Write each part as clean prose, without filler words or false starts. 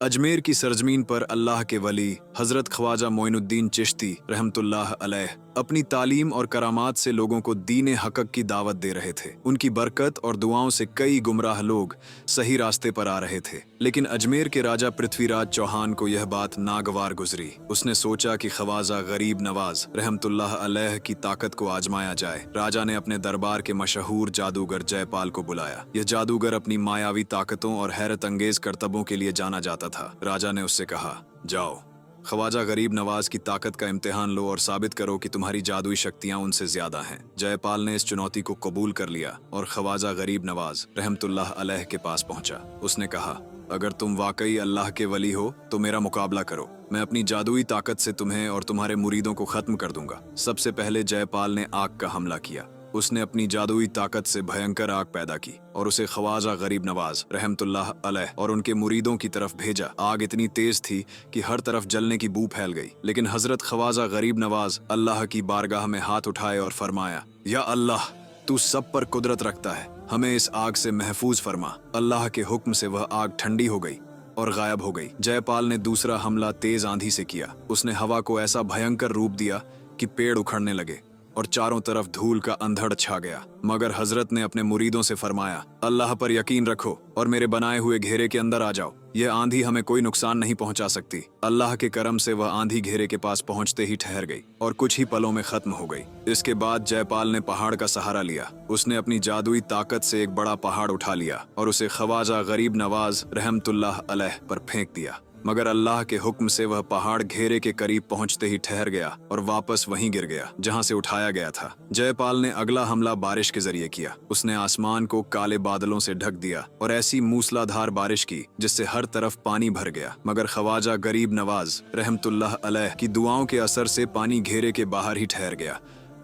अजमेर की सरजमीन पर अल्लाह के वली हज़रत ख्वाजा मोइनुद्दीन चिश्ती रहमतुल्लाह अलैह अपनी तालीम और करामात से लोगों को दीन हक़ की दावत दे रहे थे। उनकी बरकत और दुआओं से कई गुमराह लोग सही रास्ते पर आ रहे थे। लेकिन अजमेर के राजा पृथ्वीराज चौहान को यह बात नागवार गुजरी। उसने सोचा कि ख्वाजा गरीब नवाज रहमतुल्लाह अलैह की ताकत को आजमाया जाए। राजा ने अपने दरबार के मशहूर जादूगर जयपाल को बुलाया। यह जादूगर अपनी मायावी ताकतों और हैरत अंगेज करतबों के लिए जाना जाता था। राजा ने उससे कहा, जाओ, ख्वाजा गरीब नवाज की ताकत का इम्तिहान लो और साबित करो कि तुम्हारी जादुई शक्तियां उनसे ज्यादा हैं। जयपाल ने इस चुनौती को कबूल कर लिया और ख्वाजा गरीब नवाज रहमतुल्लाह अलैह के पास पहुंचा। उसने कहा, अगर तुम वाकई अल्लाह के वली हो तो मेरा मुकाबला करो। मैं अपनी जादुई ताकत से तुम्हें और तुम्हारे मुरीदों को खत्म कर दूंगा। सबसे पहले जयपाल ने आग का हमला किया। उसने अपनी जादुई ताकत से भयंकर आग पैदा की और उसे ख्वाजा गरीब नवाज रहमतुल्लाह अलैह और उनके मुरीदों की तरफ भेजा। आग इतनी तेज थी कि हर तरफ जलने की बू फैल गई। लेकिन हजरत ख्वाजा गरीब नवाज अल्लाह की बारगाह में हाथ उठाए और फरमाया, या अल्लाह, तू सब पर कुदरत रखता है, हमें इस आग से महफूज फरमा। अल्लाह के हुक्म से वह आग ठंडी हो गई और गायब हो गई। जयपाल ने दूसरा हमला तेज आंधी से किया। उसने हवा को ऐसा भयंकर रूप दिया कि पेड़ उखड़ने लगे और चारों तरफ धूल का अंधड़ छा गया। मगर हजरत ने अपने मुरीदों से फरमाया, अल्लाह पर यकीन रखो और मेरे बनाए हुए घेरे के अंदर आ जाओ। यह आंधी हमें कोई नुकसान नहीं पहुंचा सकती। अल्लाह के करम से वह आंधी घेरे के पास पहुंचते ही ठहर गई और कुछ ही पलों में खत्म हो गई। इसके बाद जयपाल ने पहाड़ का सहारा लिया। उसने अपनी जादुई ताकत से एक बड़ा पहाड़ उठा लिया और उसे ख्वाजा गरीब नवाज रहमतुल्लाह अलैह पर फेंक दिया। मगर अल्लाह के हुक्म से वह पहाड़ घेरे के करीब पहुंचते ही ठहर गया और वापस वहीं गिर गया जहां से उठाया गया था। जयपाल ने अगला हमला बारिश के जरिए किया। उसने आसमान को काले बादलों से ढक दिया और ऐसी मूसलाधार बारिश की जिससे हर तरफ पानी भर गया। मगर ख्वाजा गरीब नवाज रहमतुल्लाह अलैह की दुआओं के असर से पानी घेरे के बाहर ही ठहर गया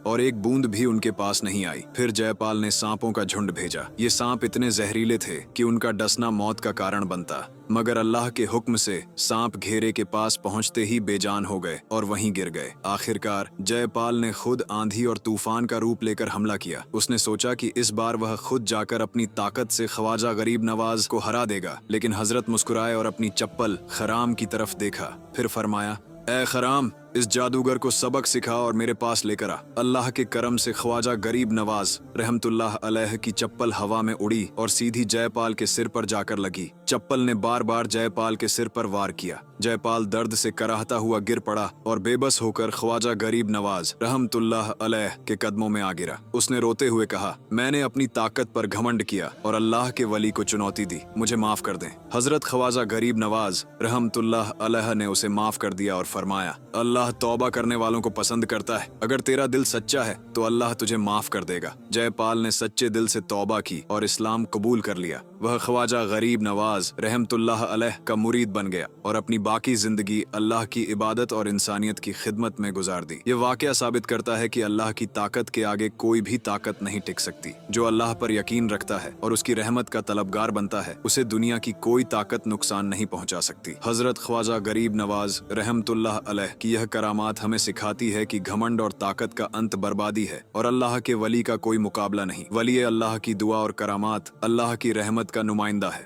और एक बूंद भी उनके पास नहीं आई। फिर जयपाल ने सांपों का झुंड भेजा। ये सांप इतने जहरीले थे कि उनका डसना मौत का कारण बनता। मगर अल्लाह के हुक्म से सांप घेरे के पास पहुंचते ही बेजान हो गए और वहीं गिर गए। आखिरकार जयपाल ने खुद आंधी और तूफान का रूप लेकर हमला किया। उसने सोचा कि इस बार वह खुद जाकर अपनी ताकत से ख्वाजा गरीब नवाज को हरा देगा। लेकिन हजरत मुस्कुराए और अपनी चप्पल खराम की तरफ देखा। फिर फरमाया, ए खराम, इस जादूगर को सबक सिखा और मेरे पास लेकर आ। अल्लाह के करम से ख्वाजा गरीब नवाज रहमतुल्लाह अलैह की चप्पल हवा में उड़ी और सीधी जयपाल के सिर पर जाकर लगी। चप्पल ने बार बार जयपाल के सिर पर वार किया। जयपाल दर्द से कराहता हुआ गिर पड़ा और बेबस होकर ख्वाजा गरीब नवाज रहमतुल्लाह अलैह के कदमों में आ गिरा। उसने रोते हुए कहा, मैंने अपनी ताकत पर घमंड किया और अल्लाह के वली को चुनौती दी, मुझे माफ कर दें। हजरत ख्वाजा गरीब नवाज रहमतुल्लाह अलैह ने उसे माफ कर दिया और फरमाया, अल्लाह तौबा करने वालों को पसंद करता है। अगर तेरा दिल सच्चा है तो अल्लाह तुझे माफ कर देगा। जयपाल ने सच्चे दिल से तौबा की और इस्लाम कबूल कर लिया। वह ख्वाजा गरीब नवाज रहमतुल्लाह अलैह का मुरीद बन गया और अपनी बाकी जिंदगी अल्लाह की इबादत और इंसानियत की खिदमत में गुजार दी। ये वाकया साबित करता है कि अल्लाह की ताकत के आगे कोई भी ताकत नहीं टिक सकती। जो अल्लाह पर यकीन रखता है और उसकी रहमत का तलबगार बनता है, उसे दुनिया की कोई ताकत नुकसान नहीं पहुंचा सकती। हजरत ख्वाजा गरीब नवाज रहमतुल्लाह अलैह की यह करामात हमें सिखाती है कि घमंड और ताकत का अंत बर्बादी है और अल्लाह के वली का कोई मुकाबला नहीं। वली अल्लाह की दुआ और करामात अल्लाह की रहमत का नुमाइंदा है।